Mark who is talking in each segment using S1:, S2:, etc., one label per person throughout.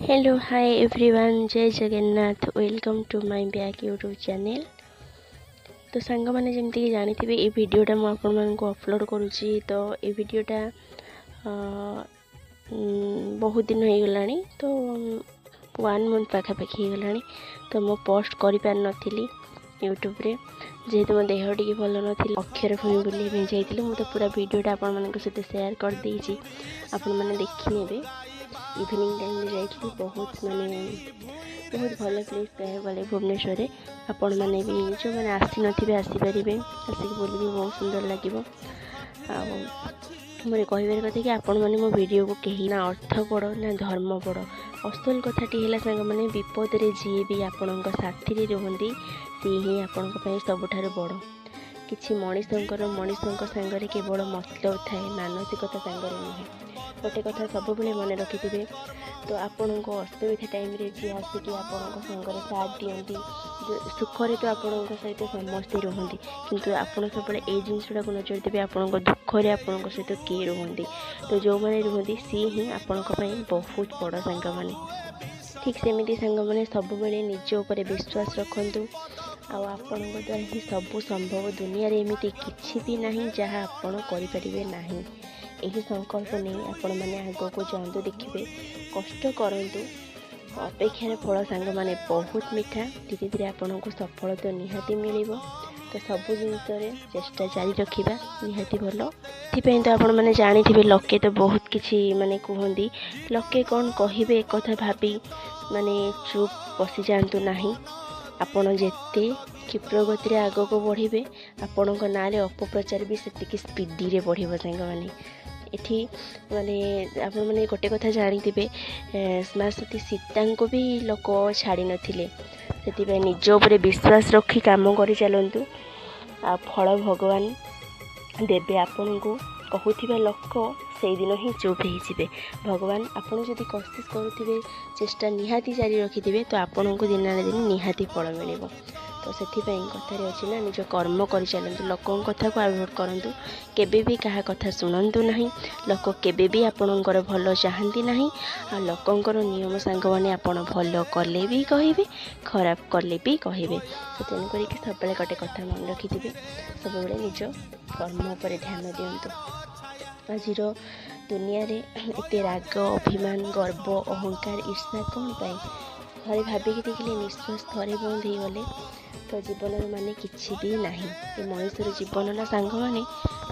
S1: Hello hi everyone, जय Jagannath. Welcome to my back YouTube channel. तो song मैंने जमती जानी ये वीडियोटा मुझे आपण मानक अपलोड करुँची। तो ये वीडियोटा बहुत दिन हो गला, तो 1 मंथ पाखापाखि हो गला। तो मु पोस्ट कर पार नी यूट्यूब रे, जेहेतु मो देह टी भल नाथी। अक्षर भूमि बुलाई जाइए, मुझे पूरा वीडियोटा आपण मान सहित सेयार कर देछि। आपण मैंने देखने इवनिंग टाइम जाइए, बहुत माने बहुत भल प्लेस कह गले भुवनेश्वर। आपण मैंने भी जो मैंने आसी नथिबे आसीपारे, आसिक बोल भी बहुत सुंदर लगे। मोर कहबार कथा कि आपण मैंने मो वीडियो को कहीं ना अर्थ पढ़ ना धर्म पढ़। असल कथाटी है सांग मैंने विपद रे जी भी आपण साथी रुहति, सी ही आपण सबुठार बड़। किसी मनीषों सांगरे केवल मतलब थाए, मानसिकता सांगरे नुहे। गोटे कथा सब मन रखिथे। तो आपण को असुविधा टाइम रे जी आसिक आपण सांगरे साथ दियंती, सुखरे तो आपण सहित समस्ते रुहति, किंतु आपण सब ए जिनटा को नजर देवे। आपण दुखरे आपण सहित किए रुहति, तो जो मैंने रुहति सी ही आपण बहुत बड़ सांग मैंने। ठीक सेमती सांग मैंने सब निज उपर विश्वास रखु। आपण द्वारा ही सब संभव। दुनिया रे एमती किछि भी नहीं जहाँ आपण करें ना। यही संकल्प नहीं आपण मैंने आग को जातु, देखिए कष्ट करूँ, अपेक्षार फल सांग मैंने बहुत मीठा। धीरे धीरे आपन को सफल तो निहाती मिल। तो सब जिन चेष्टा जारी रखा निहाती भल। ये तो आपण मैंने जानी लोके तो बहुत किसी माने कहती, लोके कौन कहे एक कथा भाभी माने चुप बसी जातु नहीं। आपण जेते क्षिप्र गति आग को बढ़े, आपण ना अपप्रचार भी से स्पीडी रे बढ़ सांग मैंने। एठी माने आपण मैंने गोटे कथा जानी, माँ सती सीता को भी लोक छाड़ी नथिले। से निज उपर विश्वास रखी काम कर चलतु, आ फल भगवान देवे। आपण को कहूथिबा लोक से दिन ही चुप हो। भगवान आपड़ जदि कोशिश करुवे, चेष्टा निहाती जारी रखिथे, तो आपण को दिन ना दिन निहाती फल मिल। तो से कथार अच्छी ना, निज कर्म कर चलतु, लोकों कथा को अवॉइड करूँ। केबे भी कहा कथा शुणु ना। लोक केबे भी आपणकर भल चाहती ना। आ लोकंकर नियम सांग मैंने आप भल कले भी कहे, खराब कले भी कहे। तो तेणुक सब गोटे कथा मन रखिथे, सब निज कर्म पर ध्यान दिंतु। आज दुनिया रे एते राग, अभिमान, गर्व, अहंकार, ईर्ष्या कौन पाए? थे भाविकी देखिले निश्वास थे बंद हो गले तो जीवन माने किछि भी नहीं। ये मनुष्यर जीवन ना सांग मैंने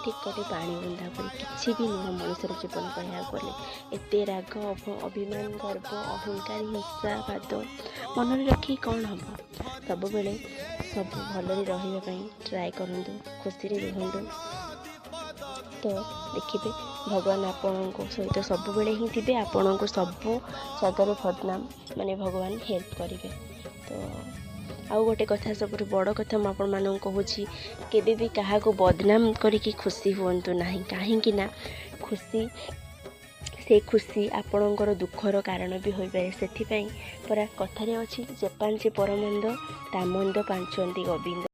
S1: ठीक गोटे पानी बुंदा पर किछि भी नुह। मनुष्यर जीवन कह गले एते राग, अभिमान, गर्व, अहंकार, हिंसा बाद मन रखी कौन हम? सब बेले सब भल रही ट्राए करूँ, खुशी रुहतु। तो देखिए भगवान आपण को सहित सब बेले ही थे। आपण को सब जगार बदनाम माने भगवान हेल्प करेंगे। तो आउ गोटे कथा सब बड़ कथा मुझे कहूँ, केबे भी क्या बदनाम करके खुशी हूँ ना। कहीं ना खुशी से खुशी आपणकर दुखर कारण भी हो पाए। से परा कथारे अच्छी जे पांच परमंद ता मंद पांचंती गोविंद।